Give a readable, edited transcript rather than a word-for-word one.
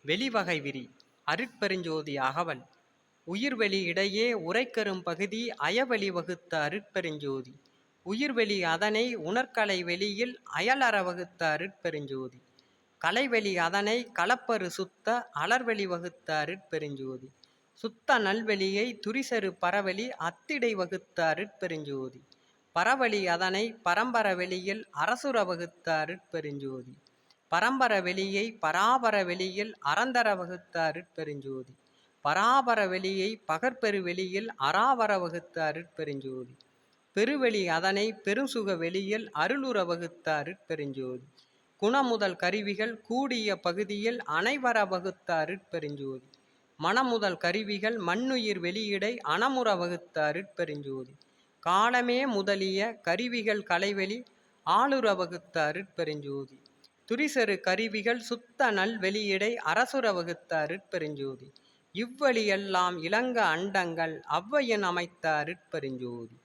வெளிவகை விரி அருட்பெருஞ்சோதி அகவல் உயிர்வெளி இடையே உரைக்கரும் பகுதி அயவெளி வகுத்த அருட்பெருஞ்சோதி உயிர்வெளி அதனை உணர்கலை வெளியில் அயலற வகுத்த அருட்பெருஞ்சோதி கலைவெளி அதனை கலப்பரு சுத்த அலர்வெளி வகுத்த அருட்பெருஞ்சோதி சுத்த நல்வெளியை துரிசரு பரவெளி அத்திடை வகுத்த அருட்பெருஞ்சோதி பரவெளி அதனை பரம்பர வெளியில் அரசுர வகுத்த அருட்பெருஞ்சோதி பரம்பர வெளியை பராபர வெளியில் அறந்தர வகுத்த அருட்பெருஞ்சோதி பராபர வெளியை பகற்பெரு வெளியில் அராவர வகுத்த அருட்பெருஞ்சோதி பெருவெளி அதனை பெருசுக வெளியில் அருளுற வகுத்த அருட்பெருஞ்சோதி குணமுதல் கருவிகள் கூடிய பகுதியில் அனைவர வகுத்த அருட்பெருஞ்சோதி மனமுதல் கருவிகள் மண்ணுயிர் வெளியிடை அணமுற வகுத்த அருட்பெருஞ்சோதி காலமே முதலிய கருவிகள் கலைவெளி ஆளுற வகுத்த அருட்பெருஞ்சோதி துரிசரு கருவிகள் சுத்த நல் வெளியிடை அரசுர வகுத்த அருட்பெருஞ்சோதி இவ்வழியெல்லாம் இளங்க அண்டங்கள் அவ்வையின் அமைத்த அருட்பெருஞ்சோதி.